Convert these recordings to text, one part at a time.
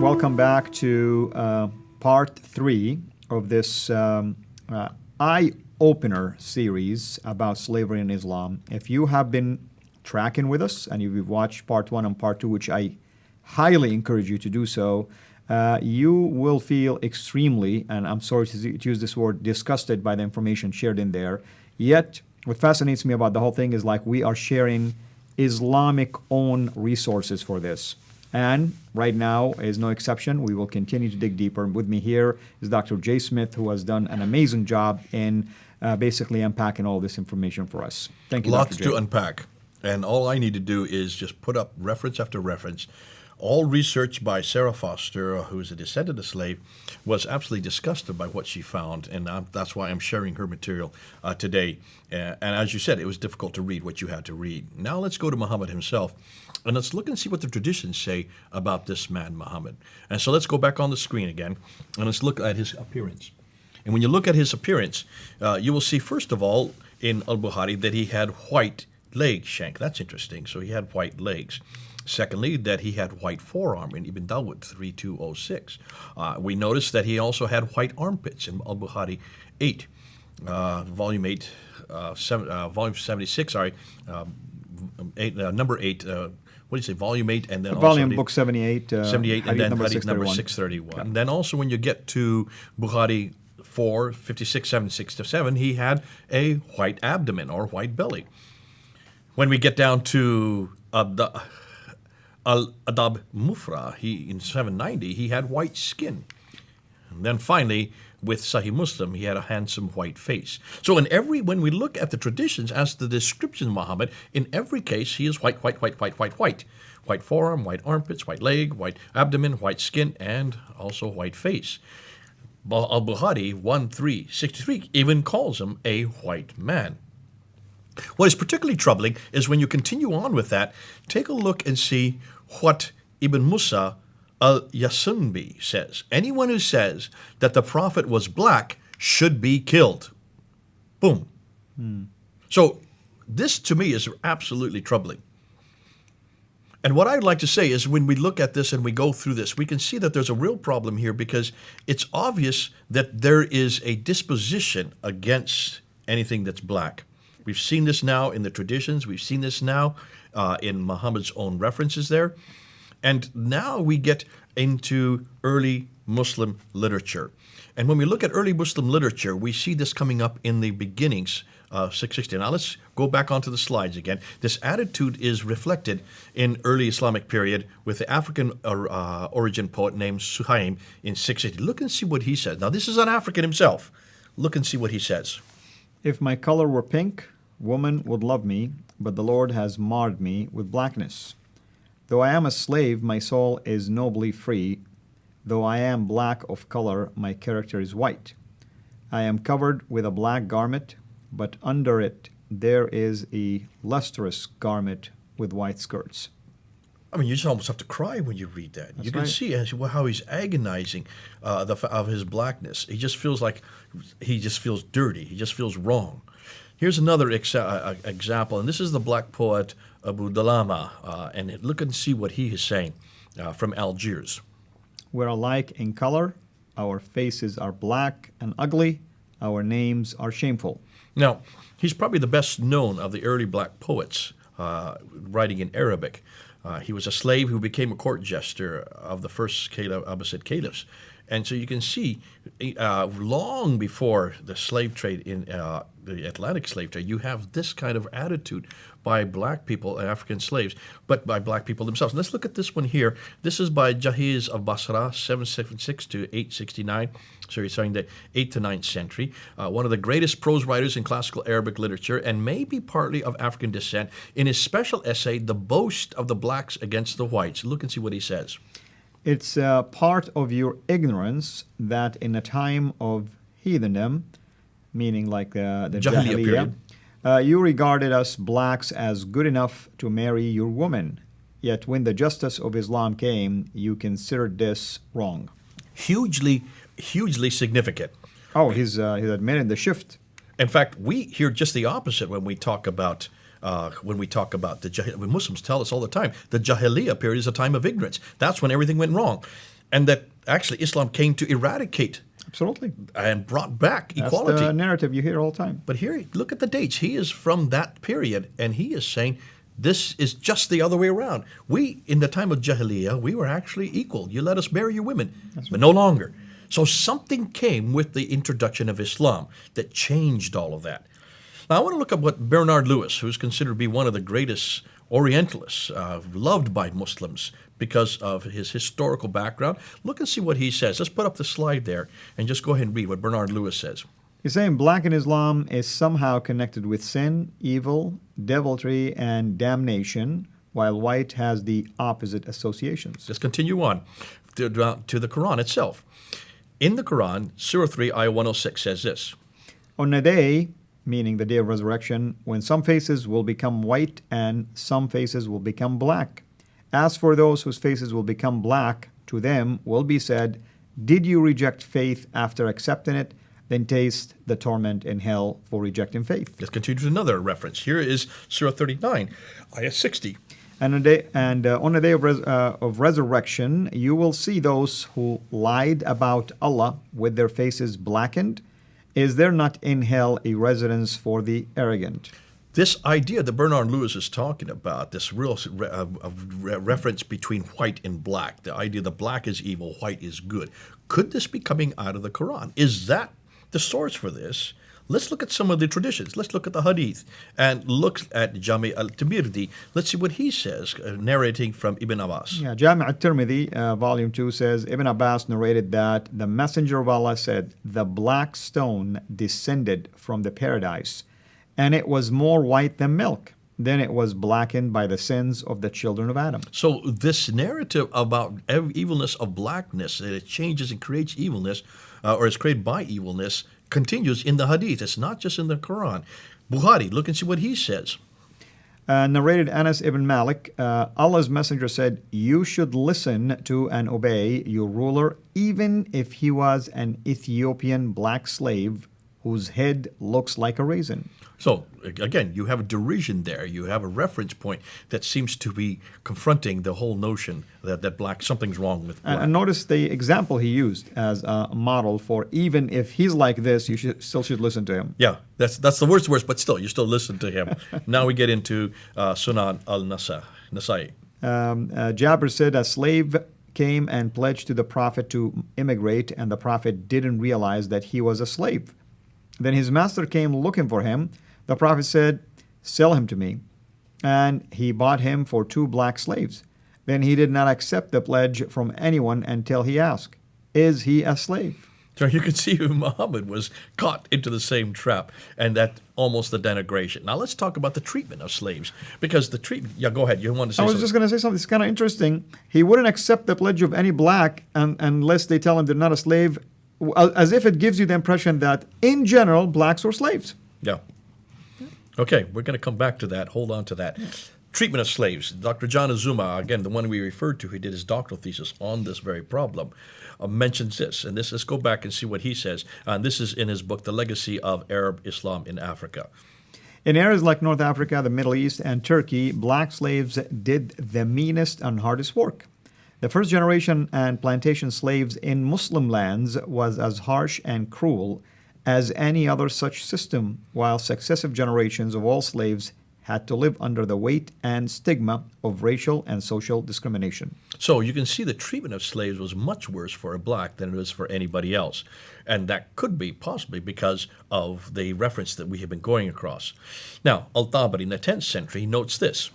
welcome back to part 3 of this eye-opener series about slavery in Islam. If you have been tracking with us and you've watched part 1 and part 2, which I highly encourage you to do so, you will feel extremely, and I'm sorry to use this word, disgusted by the information shared in there. Yet, what fascinates me about the whole thing is like we are sharing Islamic own resources for this. And right now is no exception. We will continue to dig deeper. With me here is Dr. Jay Smith, who has done an amazing job in basically unpacking all this information for us. Thank you, Lots Dr. Jay. to unpack. And all I need to do is just put up reference after reference. All research by Sarah Foster, who is a descendant of slave, was absolutely disgusted by what she found, and that's why I'm sharing her material today. And as you said, it was difficult to read what you had to read. Now let's go to Muhammad himself, and let's look and see what the traditions say about this man, Muhammad. And so let's go back on the screen again, and let's look at his appearance. And when you look at his appearance, you will see, first of all, in Al-Bukhari, that he had white leg shank. That's interesting. So he had white legs. Secondly, that he had white forearm in Ibn Dawud 3206. We notice that he also had white armpits in Al-Bukhari 8, volume 8, volume 76, sorry, number 8, what do you say, volume 8, and then volume also book 78, 78, and then number hadith number 631. 631. And then also when you get to Bukhari 4, 56, 76 to 7, he had a white abdomen or white belly. When we get down to Al-Adab Mufra, in 790, he had white skin. And then finally, with Sahih Muslim, he had a handsome white face. So when we look at the traditions as the description of Muhammad, in every case, he is white, white, white, white, white, white. White forearm, white armpits, white leg, white abdomen, white skin, and also white face. Al-Bukhari 1363 even calls him a white man. What is particularly troubling is when you continue on with that, take a look and see what Ibn Musa al-Yasunbi says. Anyone who says that the Prophet was black should be killed. Boom. So this to me is absolutely troubling. And what I'd like to say is when we look at this and we go through this, we can see that there's a real problem here because it's obvious that there is a disposition against anything that's black. We've seen this now in the traditions. We've seen this now in Muhammad's own references there. And now we get into early Muslim literature. And when we look at early Muslim literature, we see this coming up in the beginnings of 660. Now let's go back onto the slides again. This attitude is reflected in early Islamic period with the African origin poet named Suhaim in 660. Look and see what he says. Now this is an African himself. Look and see what he says. If my color were pink, woman would love me, but the Lord has marred me with blackness. Though I am a slave, my soul is nobly free. Though I am black of color, my character is white. I am covered with a black garment, but under it there is a lustrous garment with white skirts. I mean, you just almost have to cry when you read that. That's you can right. see how he's agonizing of his blackness. He just feels like he just feels dirty. He just feels wrong. Here's another example, and this is the black poet Abu Dalama, and look and see what he is saying from Algiers. We're alike in color, our faces are black and ugly, our names are shameful. Now, he's probably the best known of the early black poets writing in Arabic. He was a slave who became a court jester of the first Abbasid caliphs. And so you can see, long before the slave trade in the Atlantic slave trade, you have this kind of attitude by black people, African slaves, but by black people themselves. And let's look at this one here. This is by Jahiz of Basra, 776 to 869. So he's saying the 8th to 9th century. One of the greatest prose writers in classical Arabic literature and maybe partly of African descent. In his special essay, The Boast of the Blacks Against the Whites. Look and see what he says. It's part of your ignorance that in a time of heathendom, meaning like the Jahiliyyah period, you regarded us blacks as good enough to marry your woman. Yet when the justice of Islam came, you considered this wrong. Hugely significant. Oh, he's admitted the shift. In fact, we hear just the opposite when we talk about when Muslims tell us all the time the Jahiliyyah period is a time of ignorance. That's when everything went wrong. and that actually Islam came to eradicate Absolutely. and brought back That's equality. the narrative you hear all the time. But here, look at the dates. He is from that period, and he is saying this is just the other way around. We, in the time of Jahiliyyah, we were actually equal. You let us marry your women, but no longer. So something came with the introduction of Islam that changed all of that. Now, I want to look at what Bernard Lewis, who is considered to be one of the greatest Orientalists, loved by Muslims because of his historical background. Look and see what he says. Let's put up the slide there and just go ahead and read what Bernard Lewis says. He's saying black in Islam is somehow connected with sin, evil, deviltry, and damnation, while white has the opposite associations. Let's continue on to the Quran itself. In the Quran, Surah 3, Ayah 106 says this. On a day, meaning the day of resurrection, when some faces will become white and some faces will become black. As for those whose faces will become black, to them will be said, did you reject faith after accepting it? Then taste the torment in hell for rejecting faith. Let's continue to another reference. Here is Surah 39, Ayah 60. And on the day of resurrection, you will see those who lied about Allah with their faces blackened. Is there not in hell a residence for the arrogant? This idea that Bernard Lewis is talking about, this real reference between white and black, the idea that black is evil, white is good, could this be coming out of the Quran? Is that the source for this? Let's look at some of the traditions. Let's look at the Hadith and look at Jami al-Tirmidhi. Let's see what he says, narrating from Ibn Abbas. Yeah, Jami al-Tirmidhi, volume 2 says, Ibn Abbas narrated that the Messenger of Allah said, the black stone descended from the paradise, and it was more white than milk. Then it was blackened by the sins of the children of Adam. So this narrative about evilness of blackness, that it changes and creates evilness, or is created by evilness, continues in the Hadith. It's not just in the Quran. Bukhari, look and see what he says. Narrated Anas ibn Malik, Allah's Messenger said, you should listen to and obey your ruler, even if he was an Ethiopian black slave whose head looks like a raisin. So, again, you have a derision there. You have a reference point that seems to be confronting the whole notion that black, something's wrong with black. And notice the example he used as a model for even if he's like this, you still should listen to him. Yeah, that's the worst, but still, you still listen to him. Now we get into Sunan al-Nasai. Jabir said, a slave came and pledged to the Prophet to immigrate, and the Prophet didn't realize that he was a slave. Then his master came looking for him. The Prophet said, sell him to me. And he bought him for 2 black slaves. Then he did not accept the pledge from anyone until he asked, is he a slave? So you can see Muhammad was caught into the same trap, and that almost the denigration. Now let's talk about the treatment of slaves, because the treatment, yeah, go ahead, you want to say something? I was just going to say something. It's kind of interesting. He wouldn't accept the pledge of any black unless they tell him they're not a slave, as if it gives you the impression that, in general, blacks were slaves. Yeah. Okay, we're going to come back to that. Hold on to that. Treatment of slaves. Dr. John Azuma, again, the one we referred to, he did his doctoral thesis on this very problem, mentions this. And let's go back and see what he says. And this is in his book, The Legacy of Arab Islam in Africa. In areas like North Africa, the Middle East, and Turkey, black slaves did the meanest and hardest work. The first generation and plantation slaves in Muslim lands was as harsh and cruel as any other such system, while successive generations of all slaves had to live under the weight and stigma of racial and social discrimination. So you can see the treatment of slaves was much worse for a black than it was for anybody else. And that could be possibly because of the reference that we have been going across. Now, Al-Tabari in the 10th century notes this.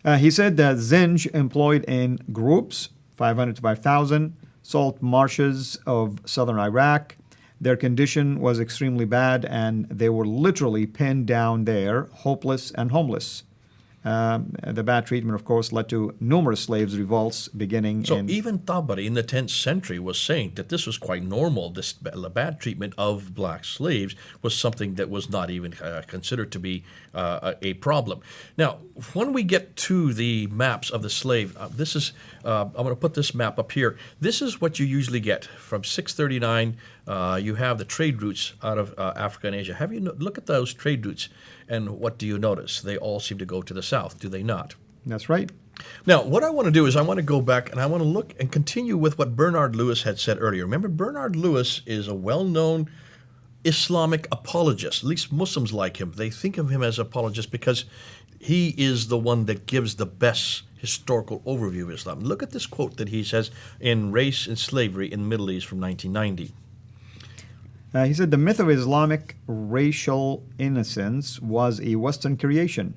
He said that Zinj employed in groups, 500 to 5,000, salt marshes of southern Iraq. Their condition was extremely bad, and they were literally pinned down there, hopeless and homeless. The bad treatment, of course, led to numerous slaves' revolts beginning So even Tabari in the 10th century was saying that this was quite normal. This bad treatment of black slaves was something that was not even considered to be a problem. Now, when we get to the maps of the slave, this is, I'm going to put this map up here. This is what you usually get from 639. You have the trade routes out of Africa and Asia. Have you look at those trade routes, and what do you notice? They all seem to go to the south, do they not? That's right. Now, what I want to do is I want to go back and I want to look and continue with what Bernard Lewis had said earlier. Remember, Bernard Lewis is a well-known Islamic apologist. At least Muslims like him. They think of him as apologist because he is the one that gives the best historical overview of Islam. Look at this quote that he says in Race and Slavery in the Middle East from 1990. He said, the myth of Islamic racial innocence was a Western creation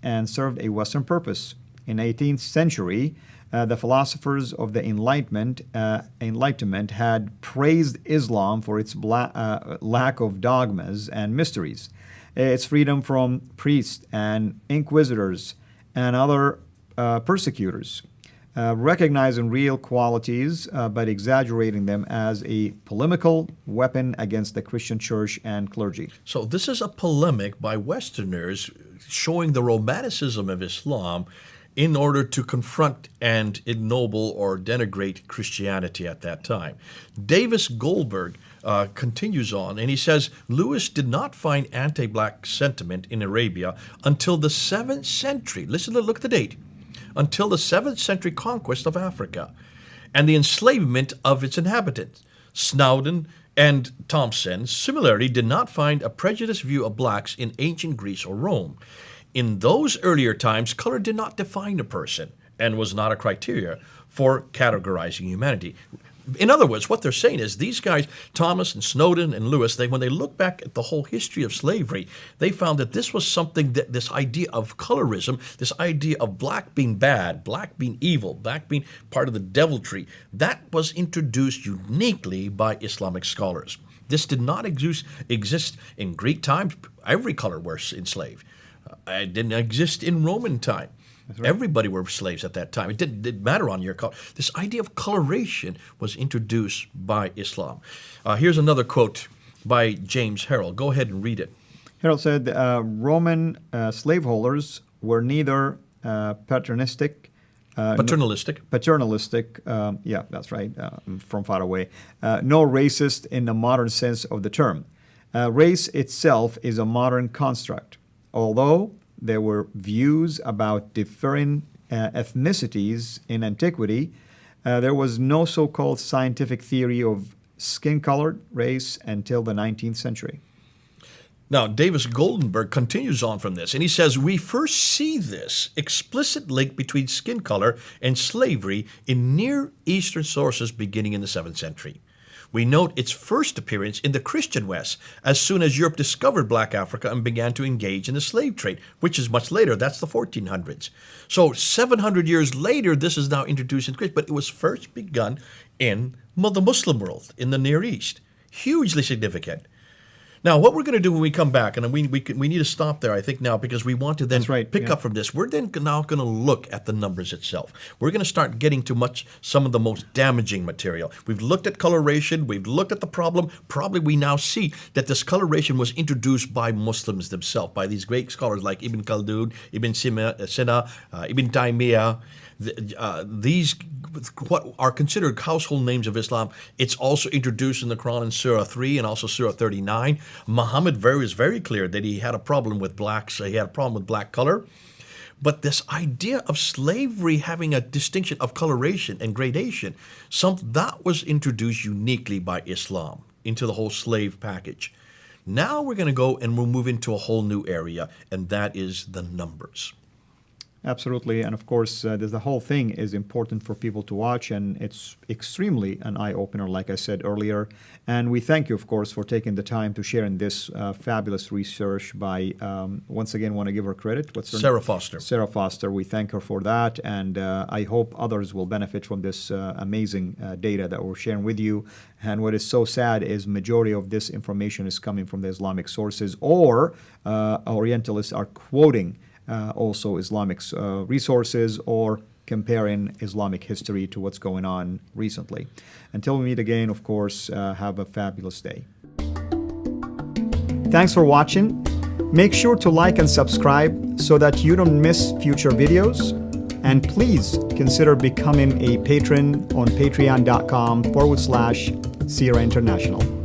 and served a Western purpose. In the 18th century, the philosophers of the Enlightenment had praised Islam for its lack of dogmas and mysteries, its freedom from priests and inquisitors and other persecutors, recognizing real qualities but exaggerating them as a polemical weapon against the Christian church and clergy. So this is a polemic by Westerners showing the romanticism of Islam in order to confront and ennoble or denigrate Christianity at that time. Davis Goldberg continues on, and he says, Lewis did not find anti-black sentiment in Arabia until the 7th century. Listen, look at the date. Until the 7th century conquest of Africa and the enslavement of its inhabitants. Snowden and Thompson similarly did not find a prejudiced view of blacks in ancient Greece or Rome. In those earlier times, color did not define a person and was not a criteria for categorizing humanity. In other words, what they're saying is these guys, Thomas and Snowden and Lewis, when they look back at the whole history of slavery, they found that this was something that this idea of colorism, this idea of black being bad, black being evil, black being part of the deviltry, that was introduced uniquely by Islamic scholars. This did not exist in Greek times. Every color was enslaved. It didn't exist in Roman time. Right. Everybody were slaves at that time. It didn't matter on your color. This idea of coloration was introduced by Islam. Here's another quote by James Harrell. Go ahead and read it. Harrell said, Roman slaveholders were neither paternalistic, yeah, that's right, from far away, nor racist in the modern sense of the term. Race itself is a modern construct. Although there were views about differing ethnicities in antiquity, there was no so-called scientific theory of skin-colored race until the 19th century. Now, Davis Goldenberg continues on from this, and he says, we first see this explicit link between skin color and slavery in Near Eastern sources beginning in the 7th century. We note its first appearance in the Christian West as soon as Europe discovered black Africa and began to engage in the slave trade, which is much later. That's the 1400s. So 700 years later, this is now introduced in Christian, but it was first begun in the Muslim world, in the Near East. Hugely significant. Now, what we're going to do when we come back, and we need to stop there, I think, now, because we want to then pick up from this. We're then now going to look at the numbers itself. We're going to start getting to some of the most damaging material. We've looked at coloration. We've looked at the problem. Probably we now see that this coloration was introduced by Muslims themselves, by these great scholars like Ibn Khaldun, Ibn Sina, Ibn Taymiyyah. These what are considered household names of Islam. It's also introduced in the Quran in Surah 3 and also Surah 39. Muhammad is very clear that he had a problem with blacks. He had a problem with black color. But this idea of slavery having a distinction of coloration and gradation, that was introduced uniquely by Islam into the whole slave package. Now we're going to go and we'll move into a whole new area, and that is the numbers. Absolutely, and of course, the whole thing is important for people to watch, and it's extremely an eye-opener, like I said earlier. And we thank you, of course, for taking the time to share in this fabulous research by, once again, want to give her credit. What's her name? Sarah Foster. Sarah Foster. We thank her for that, and I hope others will benefit from this amazing data that we're sharing with you. And what is so sad is majority of this information is coming from the Islamic sources, or Orientalists are quoting also Islamic resources or comparing Islamic history to what's going on recently. Until we meet again, of course, have a fabulous day. Thanks for watching. Make sure to like and subscribe so that you don't miss future videos. And please consider becoming a patron on patreon.com/Sierra International.